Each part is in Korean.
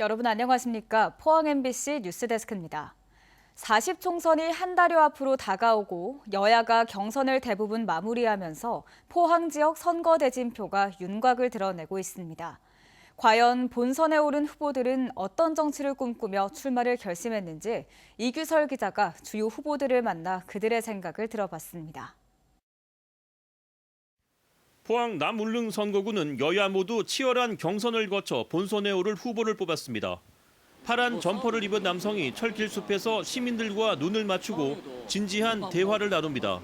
여러분 안녕하십니까? 포항 MBC 뉴스데스크입니다. 40총선이 한 달여 앞으로 다가오고 여야가 경선을 대부분 마무리하면서 포항 지역 선거 대진표가 윤곽을 드러내고 있습니다. 과연 본선에 오른 후보들은 어떤 정치를 꿈꾸며 출마를 결심했는지 이규설 기자가 주요 후보들을 만나 그들의 생각을 들어봤습니다. 포항 남울릉 선거구는 여야 모두 치열한 경선을 거쳐 본선에 오를 후보를 뽑았습니다. 파란 점퍼를 입은 남성이 철길숲에서 시민들과 눈을 맞추고 진지한 대화를 나눕니다.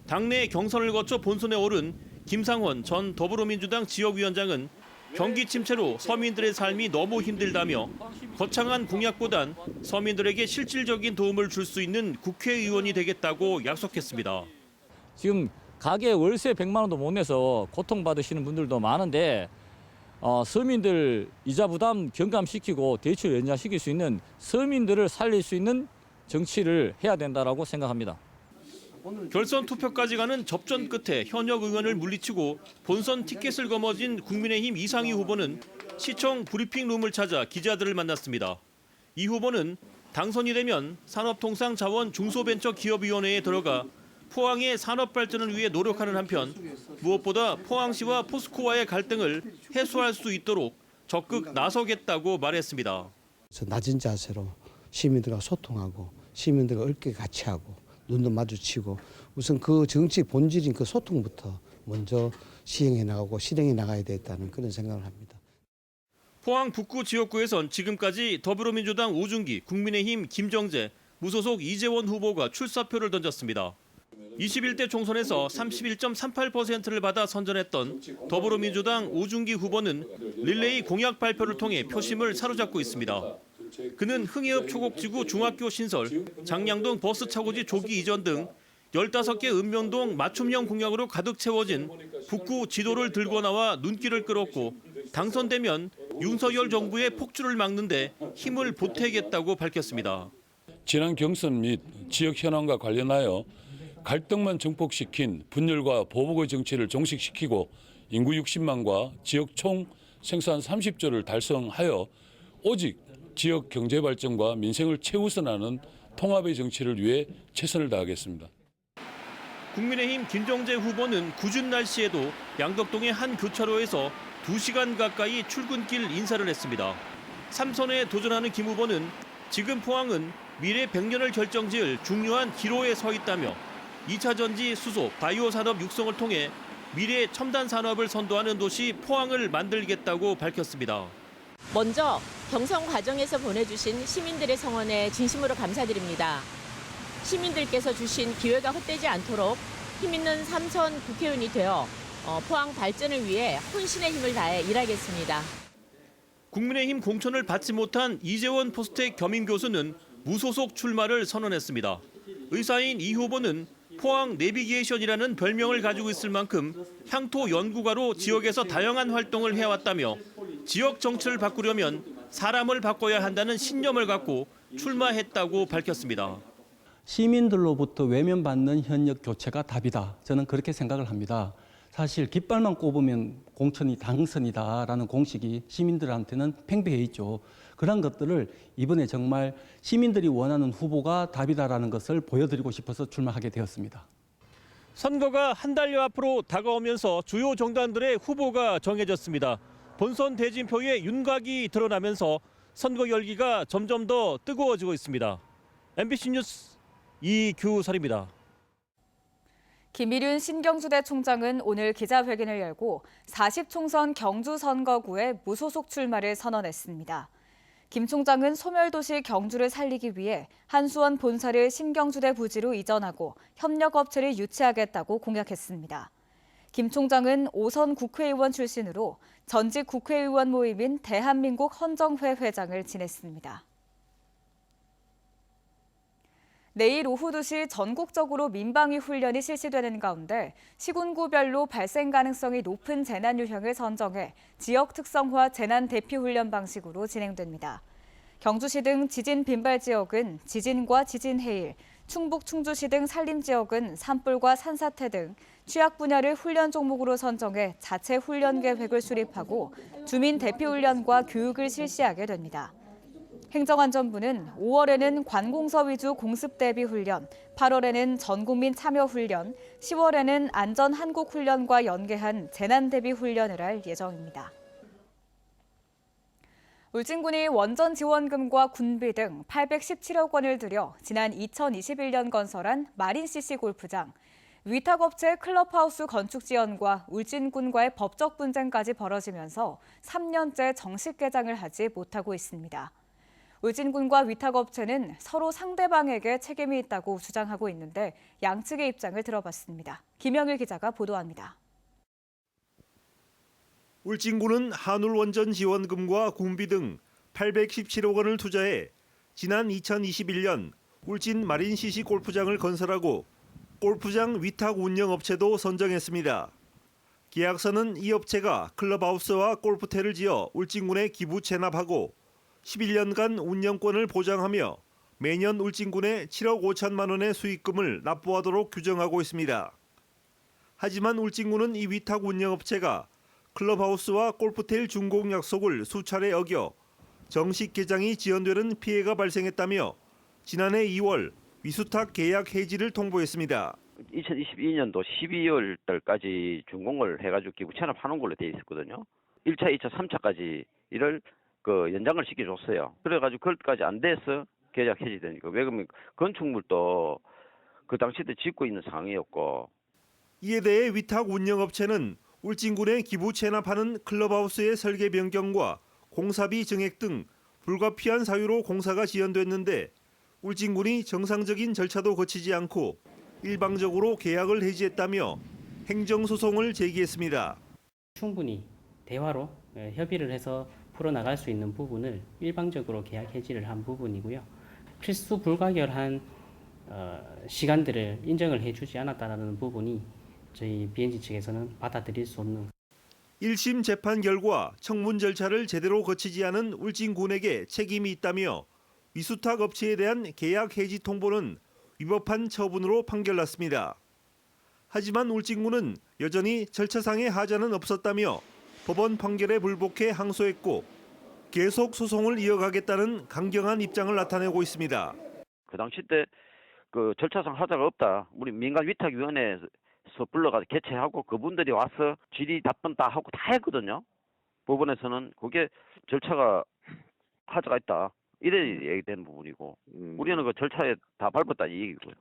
당내 경선을 거쳐 본선에 오른 김상원 전 더불어민주당 지역위원장은 경기 침체로 서민들의 삶이 너무 힘들다며 거창한 공약보단 서민들에게 실질적인 도움을 줄 수 있는 국회의원이 되겠다고 약속했습니다. 지금 가게 월세 100만 원도 못 내서 고통받으시는 분들도 많은데 서민들 이자 부담 경감시키고 대출 연장시킬 수 있는 서민들을 살릴 수 있는 정치를 해야 된다고 생각합니다. 결선 투표까지 가는 접전 끝에 현역 의원을 물리치고 본선 티켓을 거머쥔 국민의힘 이상희 후보는 시청 브리핑룸을 찾아 기자들을 만났습니다. 이 후보는 당선이 되면 산업통상자원 중소벤처기업위원회에 들어가 포항의 산업 발전을 위해 노력하는 한편 무엇보다 포항시와 포스코와의 갈등을 해소할 수 있도록 적극 나서겠다고 말했습니다. 낮은 자세로 시민들과 소통하고 시민들과 얽게 같이 하고 눈도 마주치고 우선 그 정치 본질인 그 소통부터 먼저 시행해 나가고 실행해 나가야 되겠다는 그런 생각을 합니다. 포항 북구 지역구에선 지금까지 더불어민주당 오준기, 국민의힘 김정재, 무소속 이재원 후보가 출사표를 던졌습니다. 21대 총선에서 31.38%를 받아 선전했던 더불어민주당 오준기 후보는 릴레이 공약 발표를 통해 표심을 사로잡고 있습니다. 그는 흥해읍 초곡지구 중학교 신설, 장량동 버스 차고지 조기 이전 등 15개 읍면동 맞춤형 공약으로 가득 채워진 북구 지도를 들고 나와 눈길을 끌었고 당선되면 윤석열 정부의 폭주를 막는 데 힘을 보태겠다고 밝혔습니다. 지난 경선 및 지역 현안과 관련하여 갈등만 증폭시킨 분열과 보복의 정치를 종식시키고 인구 60만과 지역 총 생산 30조를 달성하여 오직 지역 경제 발전과 민생을 최우선하는 통합의 정치를 위해 최선을 다하겠습니다. 국민의힘 김정재 후보는 궂은 날씨에도 양덕동의 한 교차로에서 2시간 가까이 출근길 인사를 했습니다. 3선에 도전하는 김 후보는 지금 포항은 미래 100년을 결정지을 중요한 기로에 서 있다며 2차 전지 수소, 바이오 산업 육성을 통해 미래 첨단 산업을 선도하는 도시 포항을 만들겠다고 밝혔습니다. 먼저 경선 과정에서 보내주신 시민들의 성원에 진심으로 감사드립니다. 시민들께서 주신 기회가 헛되지 않도록 힘있는 3선 국회의원이 되어 포항 발전을 위해 혼신의 힘을 다해 일하겠습니다. 국민의힘 공천을 받지 못한 이재원 포스텍 겸임 교수는 무소속 출마를 선언했습니다. 의사인 이 후보는 포항 내비게이션이라는 별명을 가지고 있을 만큼 향토 연구가로 지역에서 다양한 활동을 해왔다며 지역 정치를 바꾸려면 사람을 바꿔야 한다는 신념을 갖고 출마했다고 밝혔습니다. 시민들로부터 외면받는 현역 교체가 답이다. 저는 그렇게 생각을 합니다. 사실 깃발만 꼽으면 공천이 당선이다라는 공식이 시민들한테는 팽배해 있죠. 그런 것들을 이번에 정말 시민들이 원하는 후보가 답이다라는 것을 보여드리고 싶어서 출마하게 되었습니다. 선거가 한 달여 앞으로 다가오면서 주요 정당들의 후보가 정해졌습니다. 본선 대진표의 윤곽이 드러나면서 선거 열기가 점점 더 뜨거워지고 있습니다. MBC 뉴스 이규설입니다. 김일윤 신경주대 총장은 오늘 기자회견을 열고 40총선 경주선거구에 무소속 출마를 선언했습니다. 김 총장은 소멸도시 경주를 살리기 위해 한수원 본사를 신경주대 부지로 이전하고 협력업체를 유치하겠다고 공약했습니다. 김 총장은 5선 국회의원 출신으로 전직 국회의원 모임인 대한민국 헌정회 회장을 지냈습니다. 내일 오후 2시 전국적으로 민방위 훈련이 실시되는 가운데 시군구별로 발생 가능성이 높은 재난 유형을 선정해 지역 특성화 재난 대피 훈련 방식으로 진행됩니다. 경주시 등 지진 빈발 지역은 지진과 지진 해일, 충북 충주시 등 산림 지역은 산불과 산사태 등 취약 분야를 훈련 종목으로 선정해 자체 훈련 계획을 수립하고 주민 대피 훈련과 교육을 실시하게 됩니다. 행정안전부는 5월에는 관공서 위주 공습 대비 훈련, 8월에는 전국민 참여 훈련, 10월에는 안전 한국 훈련과 연계한 재난 대비 훈련을 할 예정입니다. 울진군이 원전 지원금과 군비 등 817억 원을 들여 지난 2021년 건설한 마린CC 골프장, 위탁업체 클럽하우스 건축 지연과 울진군과의 법적 분쟁까지 벌어지면서 3년째 정식 개장을 하지 못하고 있습니다. 울진군과 위탁업체는 서로 상대방에게 책임이 있다고 주장하고 있는데 양측의 입장을 들어봤습니다. 김영일 기자가 보도합니다. 울진군은 한울원전 지원금과 군비 등 817억 원을 투자해 지난 2021년 울진 마린CC 골프장을 건설하고 골프장 위탁 운영업체도 선정했습니다. 계약서는 이 업체가 클럽하우스와 골프태를 지어 울진군에 기부 체납하고 11년간 운영권을 보장하며 매년 울진군에 7억 5천만 원의 수익금을 납부하도록 규정하고 있습니다. 하지만 울진군은 이 위탁 운영업체가 클럽하우스와 골프텔 준공 약속을 수차례 어겨 정식 개장이 지연되는 피해가 발생했다며 지난해 2월 위수탁 계약 해지를 통보했습니다. 2022년도 12월 달까지 준공을 해가지고 기부 체납하는 걸로 돼 있었거든요. 1차, 2차, 3차까지 이를 연장을 시켜줬어요. 그래가지고 그것까지 안 돼서 계약 해지되니까. 왜 그러면 건축물도 그 당시 때 짓고 있는 상황이었고. 이에 대해 위탁 운영업체는 울진군에 기부 체납하는 클럽하우스의 설계 변경과 공사비 증액 등 불가피한 사유로 공사가 지연됐는데 울진군이 정상적인 절차도 거치지 않고 일방적으로 계약을 해지했다며 행정소송을 제기했습니다. 충분히 대화로 협의를 해서 풀어나갈 수 있는 부분을 일방적으로 계약 해지를 한 부분이고요. 필수 불가결한 시간들을 인정을 해주지 않았다는 부분이 저희 BNG 측에서는 받아들일 수 없는. 1심 재판 결과 청문 절차를 제대로 거치지 않은 울진군에게 책임이 있다며 위수탁 업체에 대한 계약 해지 통보는 위법한 처분으로 판결났습니다. 하지만 울진군은 여전히 절차상의 하자는 없었다며 법원 판결에 불복해 항소했고 계속 소송을 이어가겠다는 강경한 입장을 나타내고 있습니다. 그 당시 때 절차상 하자가 없다. 우리 민간위탁위원회에서 불러가서 개최하고 그분들이 와서 질의 답변 다 하고 다 했거든요. 법원에서는 그게 절차가 하자가 있다. 이래 얘기되는 부분이고 우리는 그 절차에 다 밟았다 이 얘기고요.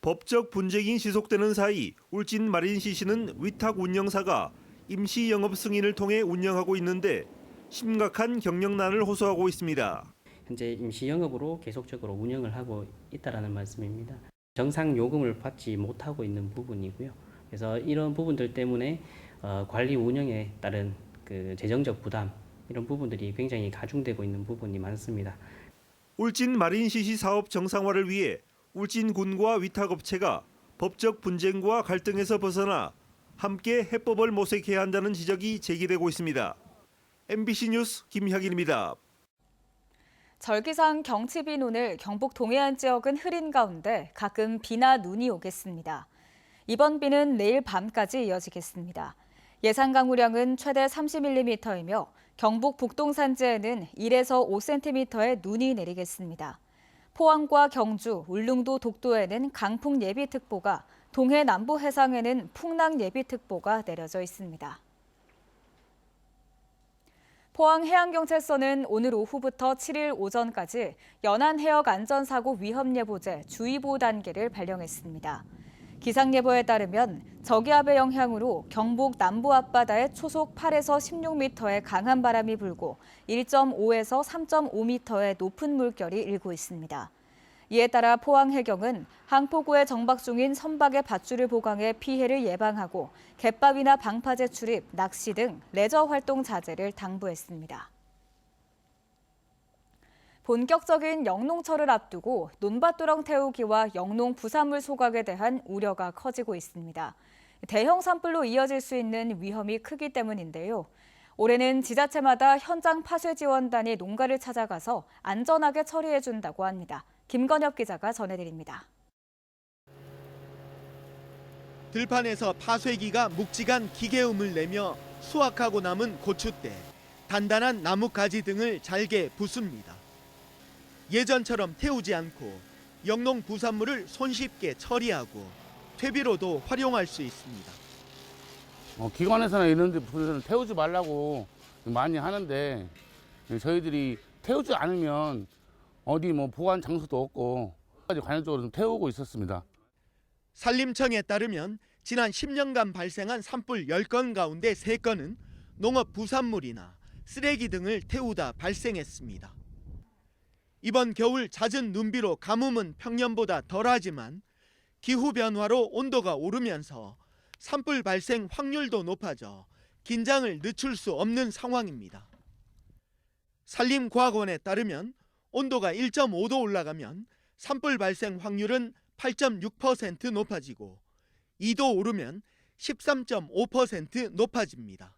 법적 분쟁이 지속되는 사이 울진 마린CC는 위탁 운영사가 임시 영업 승인을 통해 운영하고 있는데 심각한 경영난을 호소하고 있습니다. 현재 임시 영업으로 계속적으로 운영을 하고 있다라는 말씀입니다. 정상 요금을 받지 못하고 있는 부분이고요. 그래서 이런 부분들 때문에 관리 운영에 따른 재정적 부담 이런 부분들이 굉장히 가중되고 있는 부분이 많습니다. 울진 마린CC 사업 정상화를 위해 울진군과 위탁업체가 법적 분쟁과 갈등에서 벗어나 함께 해법을 모색해야 한다는 지적이 제기되고 있습니다. MBC 뉴스 김혁일입니다. 절기상 경치비는 오늘 경북 동해안 지역은 흐린 가운데 가끔 비나 눈이 오겠습니다. 이번 비는 내일 밤까지 이어지겠습니다. 예상 강우량은 최대 30mm이며 경북 북동 산지에는 1에서 5cm의 눈이 내리겠습니다. 포항과 경주, 울릉도, 독도에는 강풍 예비특보가, 동해 남부 해상에는 풍랑 예비특보가 내려져 있습니다. 포항해양경찰서는 오늘 오후부터 7일 오전까지 연안해역 안전사고 위험예보제 주의보 단계를 발령했습니다. 기상예보에 따르면 저기압의 영향으로 경북 남부 앞바다에 초속 8에서 16m의 강한 바람이 불고 1.5에서 3.5m의 높은 물결이 일고 있습니다. 이에 따라 포항해경은 항포구에 정박 중인 선박의 밧줄을 보강해 피해를 예방하고 갯바위나 방파제 출입, 낚시 등 레저 활동 자제를 당부했습니다. 본격적인 영농철을 앞두고 논밭두렁 태우기와 영농 부산물 소각에 대한 우려가 커지고 있습니다. 대형 산불로 이어질 수 있는 위험이 크기 때문인데요. 올해는 지자체마다 현장 파쇄 지원단이 농가를 찾아가서 안전하게 처리해준다고 합니다. 김건엽 기자가 전해드립니다. 들판에서 파쇄기가 묵직한 기계음을 내며 수확하고 남은 고추대, 단단한 나뭇가지 등을 잘게 부숩니다. 예전처럼 태우지 않고 영농 부산물을 손쉽게 처리하고 퇴비로도 활용할 수 있습니다. 기관에서나 이런 데는 태우지 말라고 많이 하는데 저희들이 태우지 않으면 어디 보관 장소도 없고 관련적으로 좀 태우고 있었습니다. 산림청에 따르면 지난 10년간 발생한 산불 10건 가운데 3건은 농업 부산물이나 쓰레기 등을 태우다 발생했습니다. 이번 겨울 잦은 눈비로 가뭄은 평년보다 덜하지만 기후변화로 온도가 오르면서 산불 발생 확률도 높아져 긴장을 늦출 수 없는 상황입니다. 산림과학원에 따르면 온도가 1.5도 올라가면 산불 발생 확률은 8.6% 높아지고 2도 오르면 13.5% 높아집니다.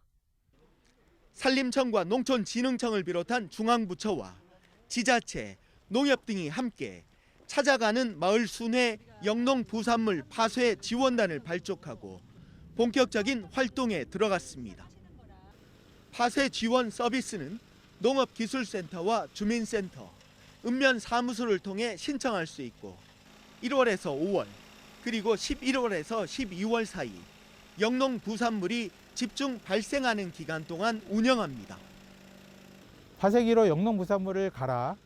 산림청과 농촌진흥청을 비롯한 중앙부처와 지자체, 농협 등이 함께 찾아가는 마을 순회 영농 부산물 파쇄 지원단을 발족하고 본격적인 활동에 들어갔습니다. 파쇄 지원 서비스는 농업기술센터와 주민센터, 읍면사무소를 통해 신청할 수 있고 1월에서 5월 그리고 11월에서 12월 사이 영농 부산물이 집중 발생하는 기간 동안 운영합니다. 파쇄기로 영농 부산물을 갈아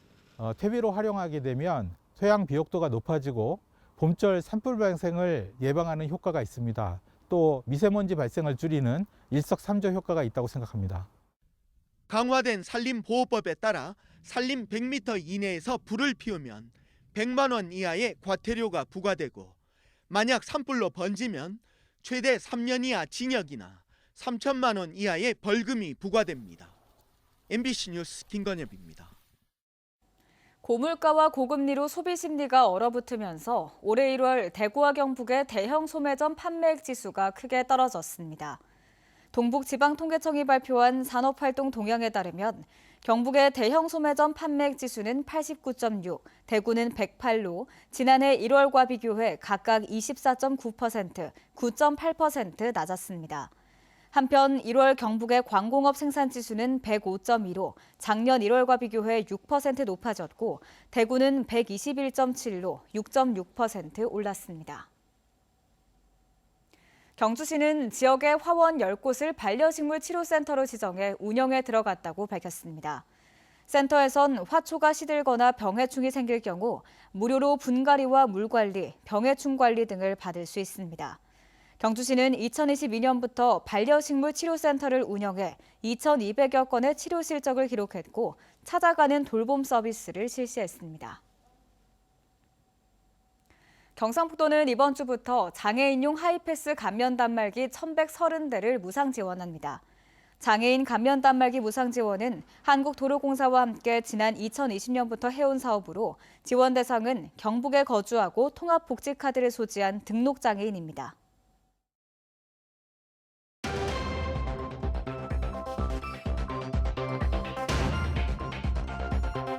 퇴비로 활용하게 되면 토양 비옥도가 높아지고 봄철 산불 발생을 예방하는 효과가 있습니다. 또 미세먼지 발생을 줄이는 일석삼조 효과가 있다고 생각합니다. 강화된 산림보호법에 따라 산림 100m 이내에서 불을 피우면 100만 원 이하의 과태료가 부과되고 만약 산불로 번지면 최대 3년 이하 징역이나 3천만 원 이하의 벌금이 부과됩니다. MBC 뉴스 김건엽입니다. 고물가와 고금리로 소비 심리가 얼어붙으면서 올해 1월 대구와 경북의 대형 소매점 판매액 지수가 크게 떨어졌습니다. 동북지방통계청이 발표한 산업활동 동향에 따르면 경북의 대형 소매점 판매액 지수는 89.6, 대구는 108로 지난해 1월과 비교해 각각 24.9%, 9.8% 낮았습니다. 한편 1월 경북의 광공업 생산지수는 105.2로 작년 1월과 비교해 6% 높아졌고 대구는 121.7로 6.6% 올랐습니다. 경주시는 지역의 화원 10곳을 반려식물 치료센터로 지정해 운영에 들어갔다고 밝혔습니다. 센터에선 화초가 시들거나 병해충이 생길 경우 무료로 분갈이와 물관리, 병해충 관리 등을 받을 수 있습니다. 경주시는 2022년부터 반려식물 치료센터를 운영해 2,200여 건의 치료 실적을 기록했고 찾아가는 돌봄 서비스를 실시했습니다. 경상북도는 이번 주부터 장애인용 하이패스 감면 단말기 1,130대를 무상 지원합니다. 장애인 감면 단말기 무상 지원은 한국도로공사와 함께 지난 2020년부터 해온 사업으로 지원 대상은 경북에 거주하고 통합복지카드를 소지한 등록장애인입니다.